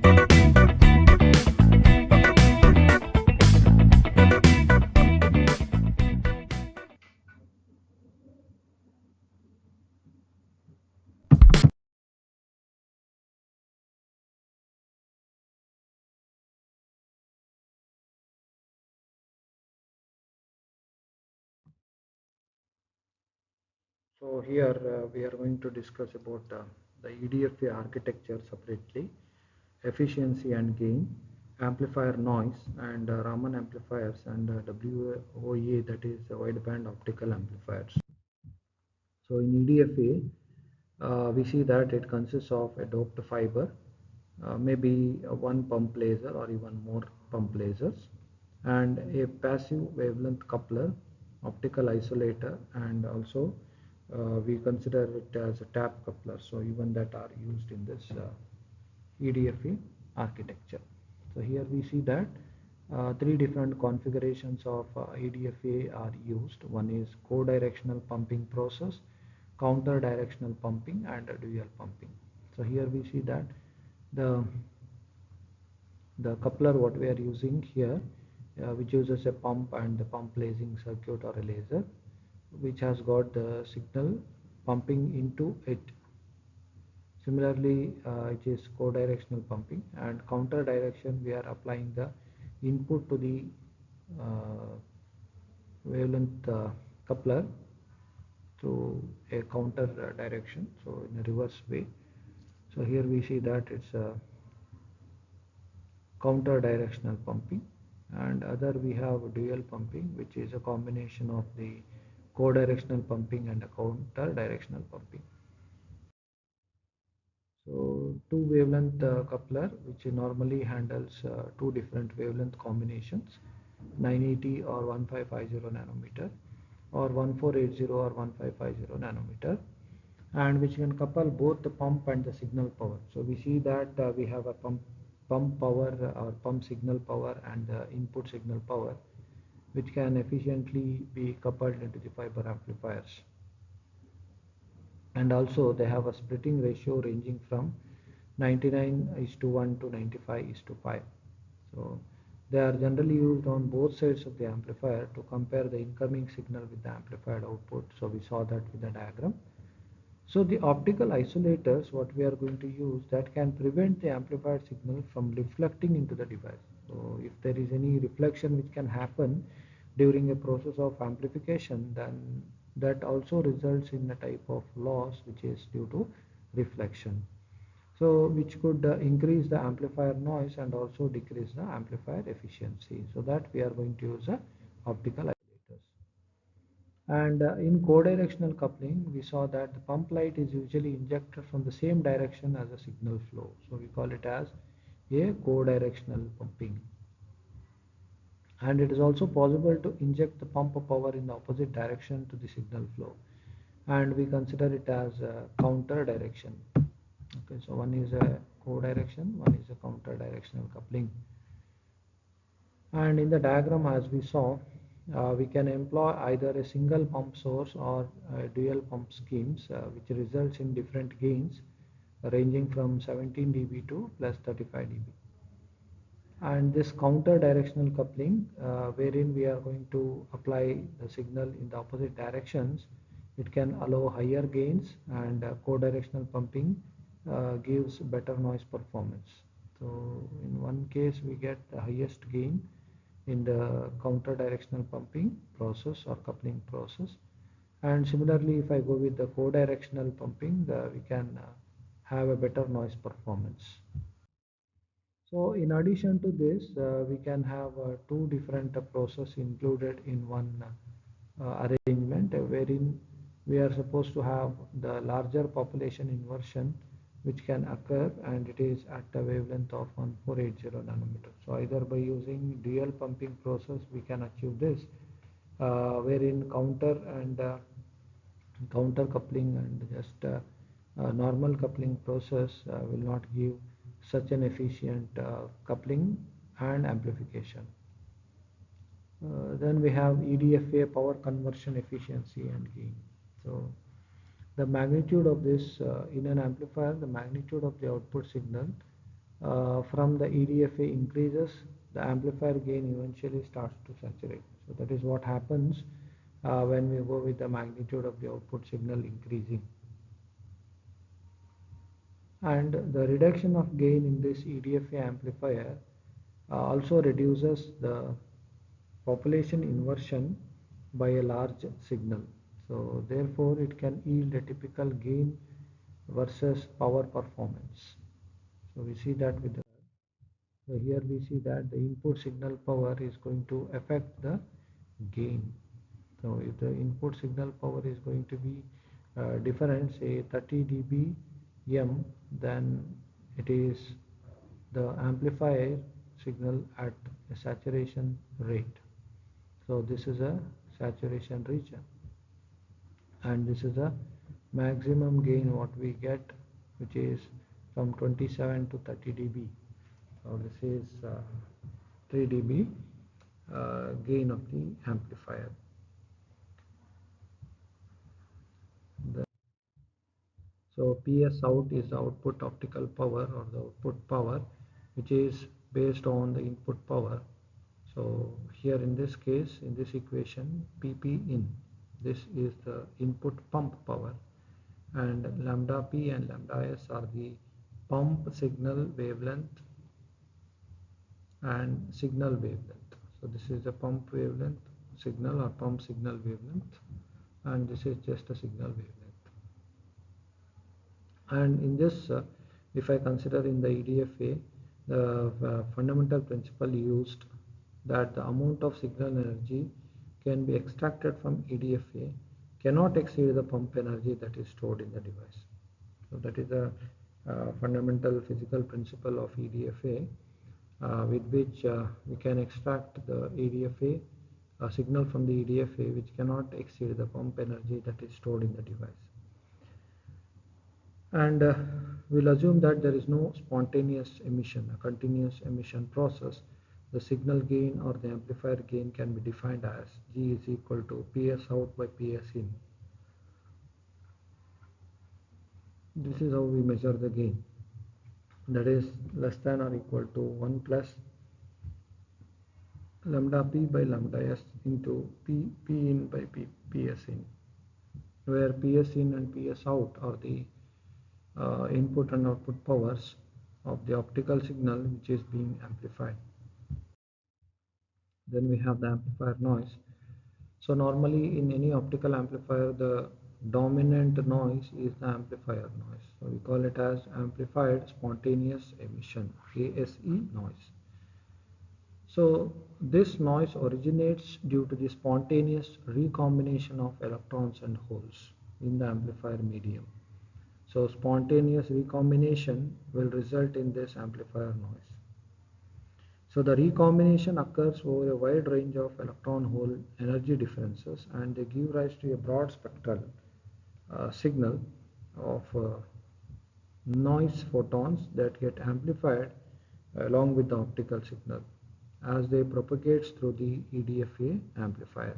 So here we are going to discuss about the EDFA architecture separately, efficiency and gain, amplifier noise, and Raman amplifiers, and WOA, that is wideband optical amplifiers. So in EDFA, we see that it consists of a doped fiber, maybe one pump laser or even more pump lasers, and a passive wavelength coupler, optical isolator, and also we consider it as a tap coupler. So even that are used in this EDFA architecture. So here we see that three different configurations of EDFA are used. One is co-directional pumping process, counter directional pumping, and dual pumping. So here we see that the the coupler what we are using here, which uses a pump and the pump lasing circuit or a laser, which has got the signal pumping into it. Similarly, it is co-directional pumping, and counter direction we are applying the input to the uh, wavelength coupler through a counter direction, so in a reverse way. So here we see that it's a counter directional pumping, and other we have dual pumping, which is a combination of the co-directional pumping and a counter directional pumping. So two wavelength coupler, which normally handles two different wavelength combinations, 980 or 1550 nanometer, or 1480 or 1550 nanometer, and which can couple both the pump and the signal power. So we see that we have a pump power or pump signal power and input signal power, which can efficiently be coupled into the fiber amplifiers. And also they have a splitting ratio ranging from 99 is to 1 to 95 is to 5. So they are generally used on both sides of the amplifier to compare the incoming signal with the amplified output. So we saw that with the diagram. So the optical isolators what we are going to use, that can prevent the amplified signal from reflecting into the device. So if there is any reflection which can happen during a process of amplification, then that also results in a type of loss which is due to reflection. So which could increase the amplifier noise and also decrease the amplifier efficiency. So that we are going to use optical isolators. And in co-directional coupling, we saw that the pump light is usually injected from the same direction as the signal flow. So we call it as a co-directional pumping. And it is also possible to inject the pump power in the opposite direction to the signal flow. And we consider it as a counter direction. Okay, so one is a co-direction, one is a counter directional coupling. And in the diagram as we saw, we can employ either a single pump source or dual pump schemes, which results in different gains ranging from 17 dB to plus 35 dB. And this counter directional coupling, wherein we are going to apply the signal in the opposite directions, it can allow higher gains, and co-directional pumping gives better noise performance. So in one case we get the highest gain in the counter directional pumping process or coupling process, and similarly if I go with the co-directional pumping, we can have a better noise performance. So in addition to this, we can have two different processes included in one arrangement, wherein we are supposed to have the larger population inversion which can occur, and it is at a wavelength of 1480 nanometer. So either by using dual pumping process we can achieve this, wherein counter coupling and just normal coupling process will not give such an efficient coupling and amplification. Then we have EDFA, power conversion efficiency and gain. So the magnitude of this in an amplifier, the magnitude of the output signal from the EDFA increases, the amplifier gain eventually starts to saturate. So that is what happens when we go with the magnitude of the output signal increasing. And the reduction of gain in this EDFA amplifier also reduces the population inversion by a large signal. So therefore it can yield a typical gain versus power performance. So we see that with the, so here we see that the input signal power is going to affect the gain. So if the input signal power is going to be different, say 30 dBm, then it is the amplifier signal at a saturation rate. So this is a saturation region, and this is a maximum gain what we get, which is from 27 to 30 dB. So this is 3 dB gain of the amplifier. So PS out is the output optical power or the output power, which is based on the input power. So here in this case, in this equation, PP in, this is the input pump power, and lambda P and lambda S are the pump signal wavelength and signal wavelength. So this is the pump wavelength signal or pump signal wavelength, and this is just a signal wavelength. And in this, if I consider in the EDFA, the fundamental principle used that the amount of signal energy can be extracted from EDFA cannot exceed the pump energy that is stored in the device. So that is the fundamental physical principle of EDFA, with which we can extract the EDFA signal from the EDFA, which cannot exceed the pump energy that is stored in the device. And we'll assume that there is no spontaneous emission, a continuous emission process. The signal gain or the amplifier gain can be defined as G is equal to PS out by PS in. This is how we measure the gain, that is less than or equal to 1 plus lambda P by lambda S into P in by PS in, where PS in and PS out are the input and output powers of the optical signal which is being amplified. Then we have the amplifier noise. So normally in any optical amplifier, the dominant noise is the amplifier noise. So we call it as amplified spontaneous emission, ASE noise. So this noise originates due to the spontaneous recombination of electrons and holes in the amplifier medium. So spontaneous recombination will result in this amplifier noise. So the recombination occurs over a wide range of electron-hole energy differences, and they give rise to a broad spectral signal of noise photons that get amplified along with the optical signal as they propagate through the EDFA amplifier.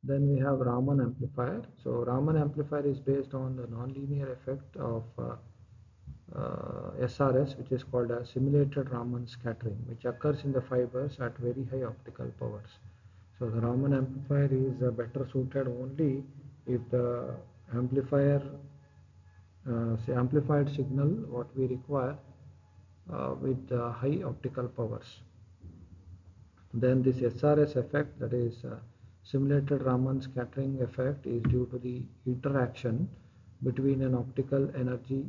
Then we have Raman amplifier. So Raman amplifier is based on the nonlinear effect of SRS, which is called as simulated Raman scattering, which occurs in the fibers at very high optical powers. So the Raman amplifier is better suited only if the amplifier, say amplified signal what we require with high optical powers. Then this SRS effect, that is simulated Raman scattering effect, is due to the interaction between an optical energy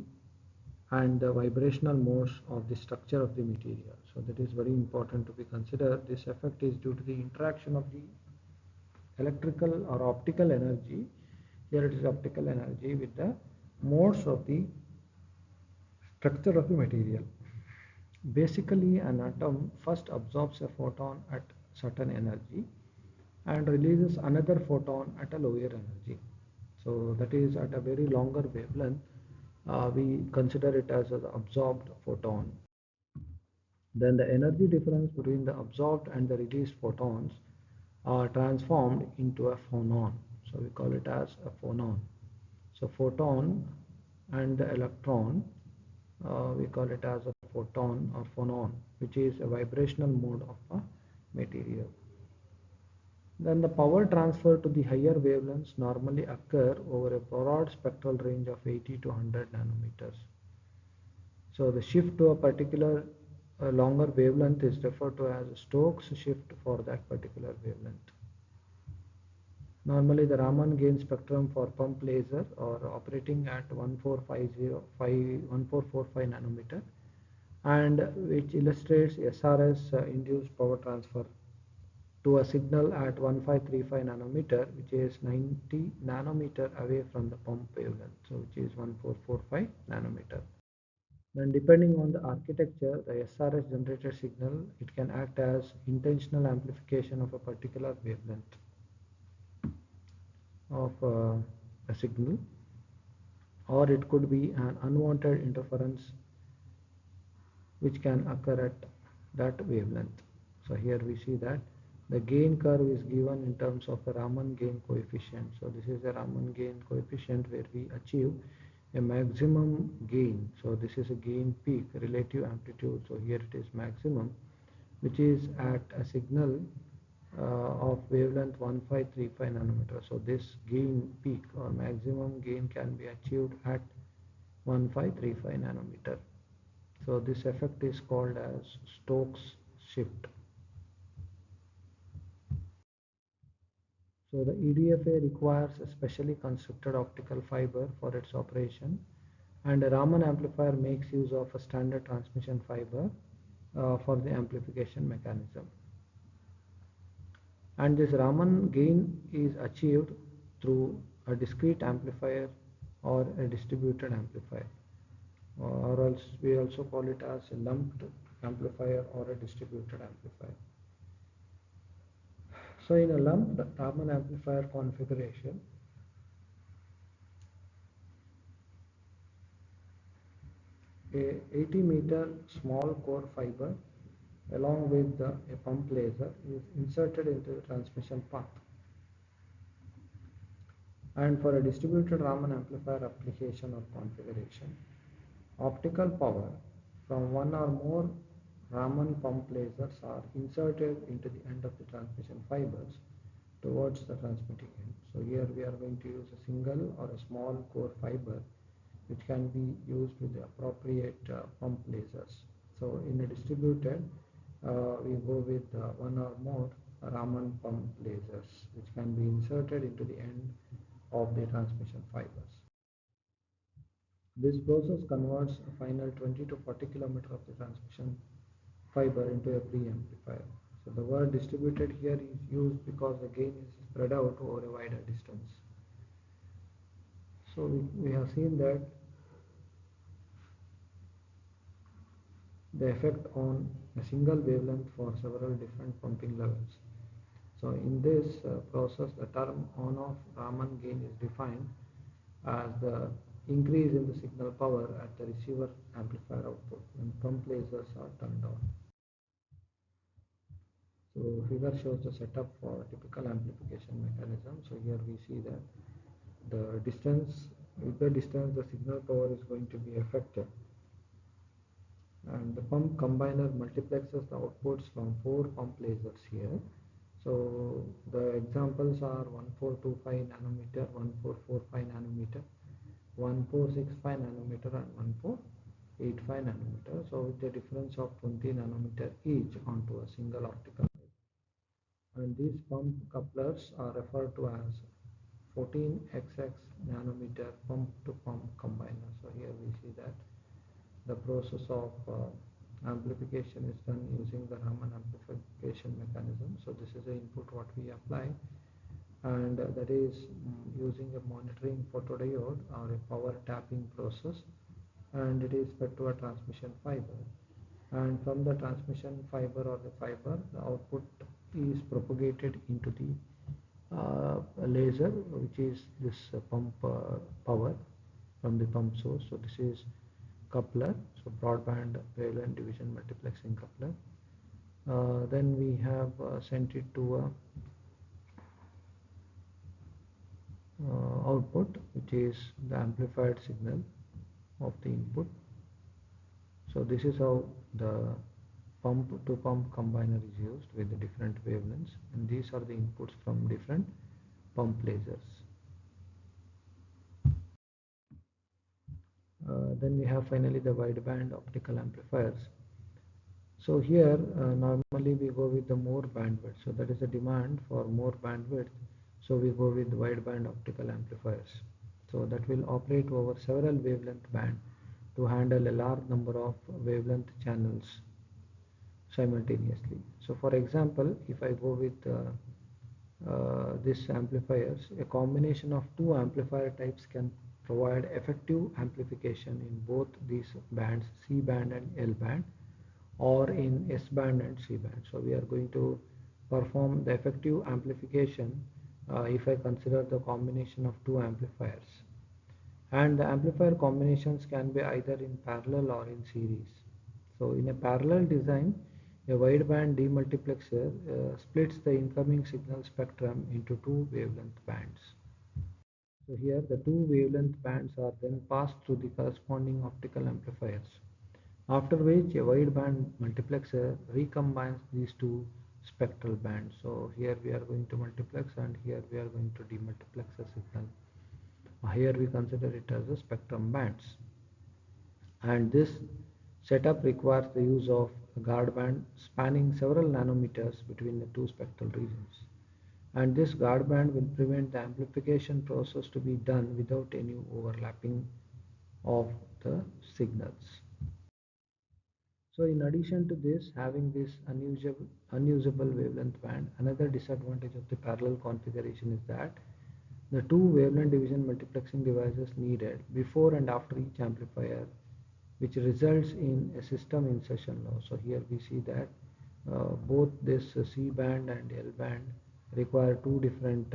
and the vibrational modes of the structure of the material. So that is very important to be considered. This effect is due to the interaction of the electrical or optical energy, here it is optical energy, with the modes of the structure of the material. Basically, an atom first absorbs a photon at certain energy and releases another photon at a lower energy. So that is at a very longer wavelength. We consider it as an absorbed photon. Then the energy difference between the absorbed and the released photons are transformed into a phonon. So we call it as a phonon. So photon and the electron, we call it as a photon or phonon, which is a vibrational mode of a material. Then the power transfer to the higher wavelengths normally occur over a broad spectral range of 80 to 100 nanometers. So the shift to a particular longer wavelength is referred to as Stokes shift for that particular wavelength. Normally the Raman gain spectrum for pump laser are operating at 1445 nanometer, and which illustrates SRS induced power transfer to a signal at 1535 nanometer, which is 90 nanometer away from the pump wavelength, so which is 1445 nanometer. Then depending on the architecture, the SRS generated signal, it can act as intentional amplification of a particular wavelength of a signal, or it could be an unwanted interference which can occur at that wavelength. So here we see that the gain curve is given in terms of the Raman gain coefficient. So this is a Raman gain coefficient where we achieve a maximum gain. So this is a gain peak relative amplitude. So here it is maximum, which is at a signal of wavelength 1535 nanometer. So this gain peak or maximum gain can be achieved at 1535 nanometer. So this effect is called as Stokes shift. So the EDFA requires a specially constructed optical fiber for its operation, and a Raman amplifier makes use of a standard transmission fiber for the amplification mechanism. And this Raman gain is achieved through a discrete amplifier or a distributed amplifier, or else we also call it as a lumped amplifier or a distributed amplifier. So in a lumped Raman amplifier configuration, a 80-meter small core fiber along with a pump laser is inserted into the transmission path. And for a distributed Raman amplifier application or configuration, optical power from one or more Raman pump lasers are inserted into the end of the transmission fibers towards the transmitting end. So here we are going to use a single or a small core fiber which can be used with the appropriate pump lasers. So in a distributed, we go with one or more Raman pump lasers which can be inserted into the end of the transmission fibers. This process converts a final 20 to 40 km of the transmission fiber into a preamplifier. So the word distributed here is used because the gain is spread out over a wider distance. So we have seen that the effect on a single wavelength for several different pumping levels. So in this process, the term on-off Raman gain is defined as the increase in the signal power at the receiver amplifier output when pump lasers are turned on. So figure shows the setup for a typical amplification mechanism. So here we see that the distance, with the distance the signal power is going to be affected, and the pump combiner multiplexes the outputs from 4 pump lasers here. So the examples are 1425 nanometer, 1445 nanometer, 1465 nanometer and 1485 nanometer. So with the difference of 20 nanometer each onto a single optical. And these pump couplers are referred to as 14xx nanometer pump to pump combiner. So here we see that the process of amplification is done using the Raman amplification mechanism. So this is the input what we apply, and that is using a monitoring photodiode or a power tapping process, and it is fed to a transmission fiber, and from the transmission fiber or the fiber the output is propagated into the laser, which is this pump power from the pump source. So this is coupler, so broadband wavelength division multiplexing coupler. Then we have sent it to a output, which is the amplified signal of the input. So this is how the pump to pump combiner is used with the different wavelengths, and these are the inputs from different pump lasers. Then we have finally the wideband optical amplifiers. So here normally we go with the more bandwidth, so that is the demand for more bandwidth, so we go with wideband optical amplifiers. So that will operate over several wavelength band to handle a large number of wavelength channels simultaneously. So for example, if I go with this amplifiers, a combination of two amplifier types can provide effective amplification in both these bands, C band and L band, or in S band and C band. So we are going to perform the effective amplification if I consider the combination of two amplifiers. And the amplifier combinations can be either in parallel or in series. So in a parallel design, a wideband demultiplexer splits the incoming signal spectrum into two wavelength bands. So here the two wavelength bands are then passed through the corresponding optical amplifiers, after which a wideband multiplexer recombines these two spectral bands. So here we are going to multiplex and here we are going to demultiplex the signal. Here we consider it as a spectrum bands, and this setup requires the use of a guard band spanning several nanometers between the two spectral regions, and this guard band will prevent the amplification process to be done without any overlapping of the signals. So in addition to this, having this unusable wavelength band, another disadvantage of the parallel configuration is that the two wavelength division multiplexing devices needed before and after each amplifier, which results in a system insertion loss. So here we see that both this C band and L band require two different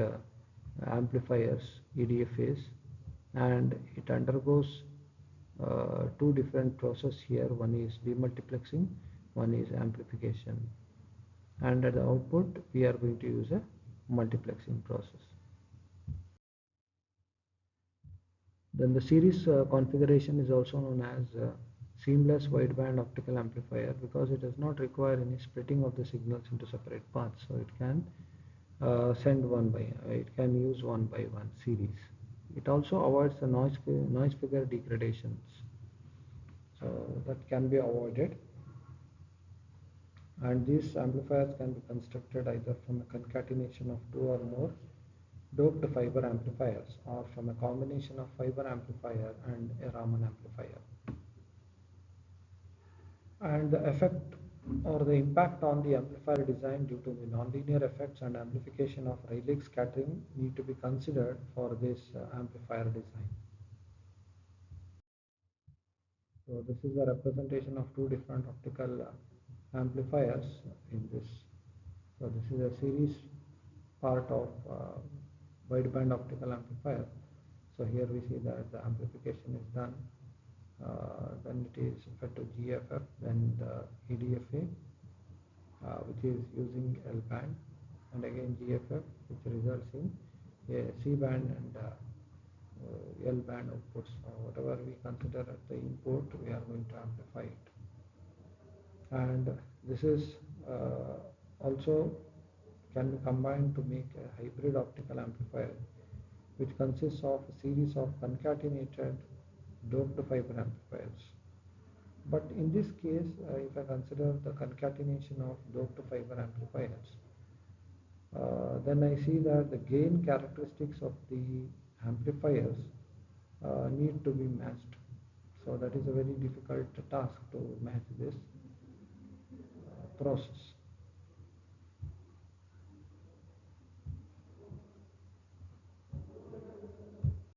amplifiers, EDFAs, and it undergoes two different process here. One is demultiplexing, one is amplification, and at the output we are going to use a multiplexing process. Then the series configuration is also known as seamless wideband optical amplifier because it does not require any splitting of the signals into separate paths. So it can it can use one by one series. It also avoids the noise figure degradations, so that can be avoided. And these amplifiers can be constructed either from a concatenation of two or more doped fiber amplifiers or from a combination of fiber amplifier and a Raman amplifier. And the effect or the impact on the amplifier design due to the nonlinear effects and amplification of Rayleigh scattering need to be considered for this amplifier design. So this is a representation of two different optical amplifiers in this. So this is a series part of wideband optical amplifier. So here we see that the amplification is done, then it is fed to GFF, then the EDFA, which is using L band, and again GFF, which results in a C band and L band outputs. So whatever we consider as the input, we are going to amplify it. And this is also can be combined to make a hybrid optical amplifier, which consists of a series of concatenated doped fiber amplifiers. But in this case, if I consider the concatenation of doped fiber amplifiers, then I see that the gain characteristics of the amplifiers need to be matched. So that is a very difficult task to match this process.